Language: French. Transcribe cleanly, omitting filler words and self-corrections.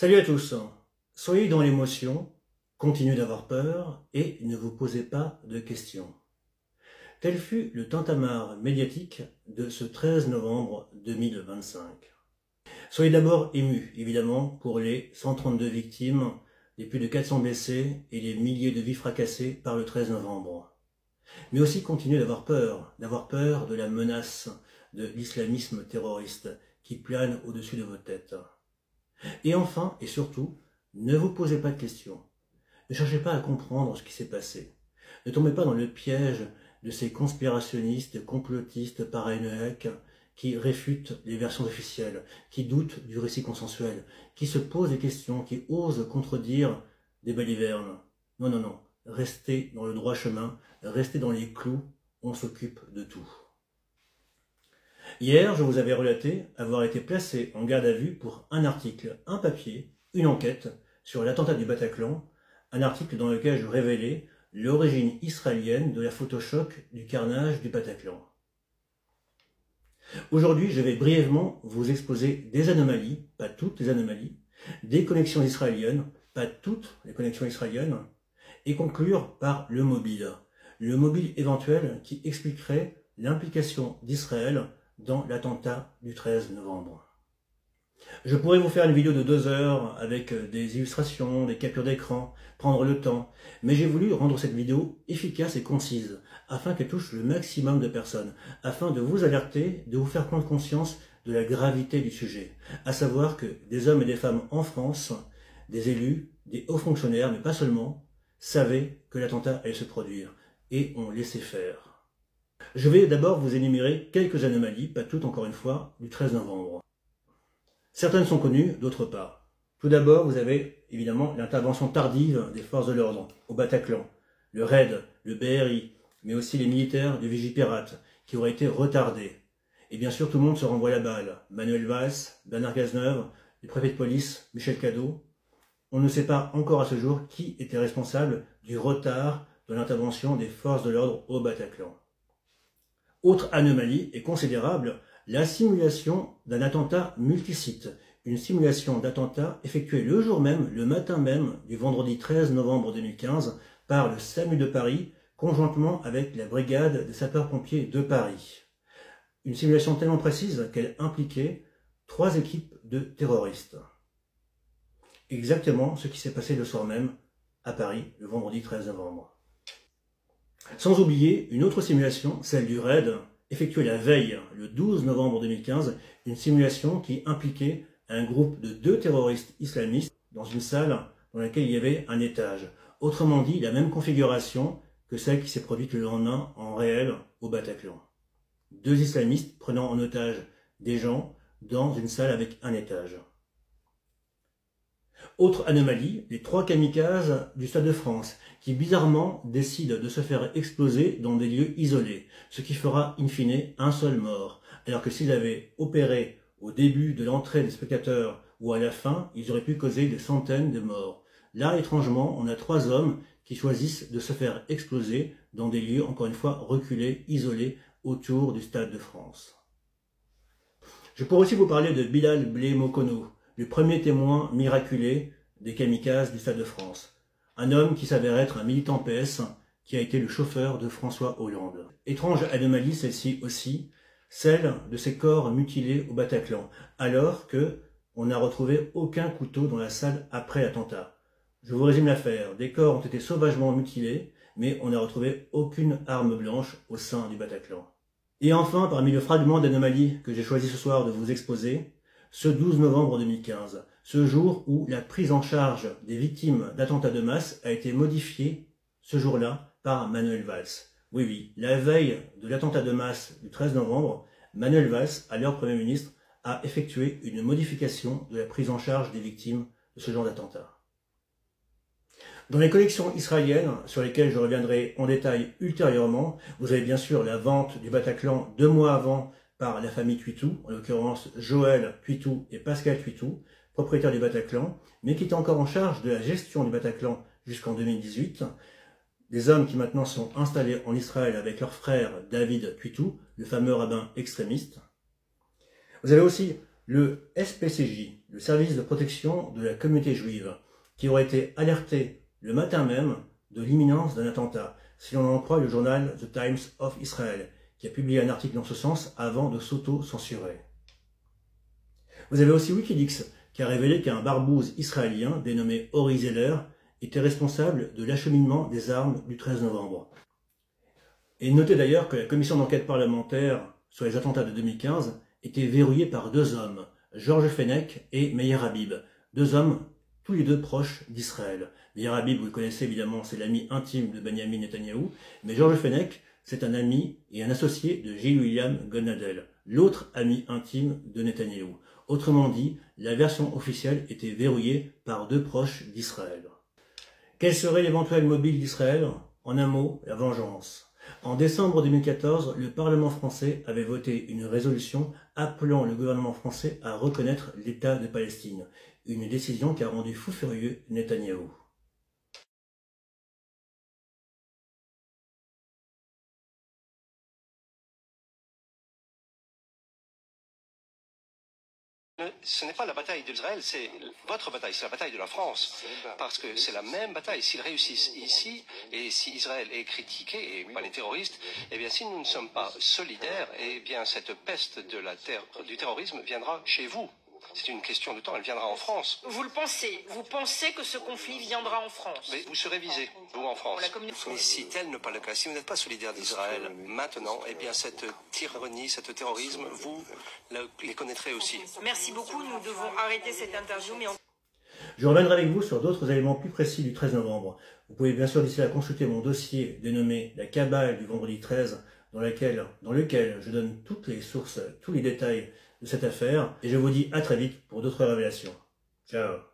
Salut à tous, soyez dans l'émotion, continuez d'avoir peur et ne vous posez pas de questions. Tel fut le tintamarre médiatique de ce 13 novembre 2025. Soyez d'abord émus, évidemment, pour les 132 victimes, les plus de 400 blessés et les milliers de vies fracassées par le 13 novembre. Mais aussi continuez d'avoir peur de la menace de l'islamisme terroriste qui plane au-dessus de vos têtes. Et enfin, et surtout, ne vous posez pas de questions. Ne cherchez pas à comprendre ce qui s'est passé. Ne tombez pas dans le piège de ces conspirationnistes, complotistes, paranoïaques qui réfutent les versions officielles, qui doutent du récit consensuel, qui se posent des questions, qui osent contredire des balivernes. Non, non, non. Restez dans le droit chemin, restez dans les clous, on s'occupe de tout. Hier, je vous avais relaté avoir été placé en garde à vue pour un article, un papier, une enquête sur l'attentat du Bataclan, un article dans lequel je révélais l'origine israélienne de la photochoc du carnage du Bataclan. Aujourd'hui, je vais brièvement vous exposer des anomalies, pas toutes les anomalies, des connexions israéliennes, pas toutes les connexions israéliennes, et conclure par le mobile éventuel qui expliquerait l'implication d'Israël dans l'attentat du 13 novembre. Je pourrais vous faire une vidéo de 2 heures avec des illustrations, des captures d'écran, prendre le temps, mais j'ai voulu rendre cette vidéo efficace et concise, afin qu'elle touche le maximum de personnes, afin de vous alerter, de vous faire prendre conscience de la gravité du sujet, à savoir que des hommes et des femmes en France, des élus, des hauts fonctionnaires, mais pas seulement, savaient que l'attentat allait se produire, et ont laissé faire. Je vais d'abord vous énumérer quelques anomalies, pas toutes encore une fois, du 13 novembre. Certaines sont connues, d'autres pas. Tout d'abord, vous avez évidemment l'intervention tardive des forces de l'ordre au Bataclan, le RAID, le BRI, mais aussi les militaires du Vigipirate qui auraient été retardés. Et bien sûr, tout le monde se renvoie la balle. Manuel Valls, Bernard Cazeneuve, le préfet de police, Michel Cadot. On ne sait pas encore à ce jour qui était responsable du retard de l'intervention des forces de l'ordre au Bataclan. Autre anomalie et considérable, la simulation d'un attentat multisite, une simulation d'attentat effectuée le jour même, le matin même du vendredi 13 novembre 2015 par le SAMU de Paris, conjointement avec la brigade des sapeurs-pompiers de Paris. Une simulation tellement précise qu'elle impliquait 3 équipes de terroristes. Exactement ce qui s'est passé le soir même à Paris, le vendredi 13 novembre. Sans oublier une autre simulation, celle du RAID, effectuée la veille, le 12 novembre 2015, une simulation qui impliquait un groupe de 2 terroristes islamistes dans une salle dans laquelle il y avait un étage. Autrement dit, la même configuration que celle qui s'est produite le lendemain en réel au Bataclan. 2 islamistes prenant en otage des gens dans une salle avec un étage. Autre anomalie, les 3 kamikazes du Stade de France, qui bizarrement décident de se faire exploser dans des lieux isolés, ce qui fera in fine un seul mort, alors que s'ils avaient opéré au début de l'entrée des spectateurs ou à la fin, ils auraient pu causer des centaines de morts. Là, étrangement, on a 3 hommes qui choisissent de se faire exploser dans des lieux, encore une fois, reculés, isolés, autour du Stade de France. Je pourrais aussi vous parler de Bilal Blé Mokono, le premier témoin miraculé des kamikazes du Stade de France. Un homme qui s'avère être un militant PS qui a été le chauffeur de François Hollande. Étrange anomalie celle-ci aussi, celle de ces corps mutilés au Bataclan, alors que on n'a retrouvé aucun couteau dans la salle après l'attentat. Je vous résume l'affaire, des corps ont été sauvagement mutilés, mais on n'a retrouvé aucune arme blanche au sein du Bataclan. Et enfin, parmi le fragment d'anomalie que j'ai choisi ce soir de vous exposer, ce 12 novembre 2015, ce jour où la prise en charge des victimes d'attentats de masse a été modifiée ce jour-là par Manuel Valls. Oui, oui, la veille de l'attentat de masse du 13 novembre, Manuel Valls, alors Premier ministre, a effectué une modification de la prise en charge des victimes de ce genre d'attentat. Dans les collections israéliennes, sur lesquelles je reviendrai en détail ultérieurement, vous avez bien sûr la vente du Bataclan 2 mois avant par la famille Tuitou, en l'occurrence Joël Tuitou et Pascal Tuitou, propriétaires du Bataclan, mais qui étaient encore en charge de la gestion du Bataclan jusqu'en 2018. Des hommes qui maintenant sont installés en Israël avec leur frère David Tuitou, le fameux rabbin extrémiste. Vous avez aussi le SPCJ, le service de protection de la communauté juive, qui aurait été alerté le matin même de l'imminence d'un attentat, si l'on en croit le journal The Times of Israel, qui a publié un article dans ce sens avant de s'auto-censurer. Vous avez aussi Wikileaks, qui a révélé qu'un barbouze israélien dénommé Ori Zeller était responsable de l'acheminement des armes du 13 novembre. Et notez d'ailleurs que la commission d'enquête parlementaire sur les attentats de 2015 était verrouillée par deux hommes, Georges Fenech et Meir Habib, deux hommes tous les deux proches d'Israël. Meir Habib, vous le connaissez évidemment, c'est l'ami intime de Benjamin Netanyahou, mais Georges Fenech, c'est un ami et un associé de Gilles William Goldnadel, l'autre ami intime de Netanyahou. Autrement dit, la version officielle était verrouillée par deux proches d'Israël. Quel serait l'éventuel mobile d'Israël? En un mot, la vengeance. En décembre 2014, le Parlement français avait voté une résolution appelant le gouvernement français à reconnaître l'État de Palestine, une décision qui a rendu fou furieux Netanyahou. Ce n'est pas la bataille d'Israël, c'est votre bataille, c'est la bataille de la France. Parce que c'est la même bataille. S'ils réussissent ici, et si Israël est critiqué, et pas les terroristes, eh bien si nous ne sommes pas solidaires, eh bien cette peste du terrorisme viendra chez vous. C'est une question de temps, elle viendra en France. Vous le pensez? Vous pensez que ce conflit viendra en France? Mais vous serez visés, vous en France. Mais si tel n'est pas le cas, si vous n'êtes pas solidaire d'Israël maintenant, eh bien cette tyrannie, ce terrorisme, vous les connaîtrez aussi. Merci beaucoup, nous devons arrêter cette interview. Mais Je reviendrai avec vous sur d'autres éléments plus précis du 13 novembre. Vous pouvez bien sûr d'ici là consulter mon dossier dénommé La Kabbale du vendredi 13, dans lequel je donne toutes les sources, tous les détails de cette affaire, et je vous dis à très vite pour d'autres révélations. Ciao.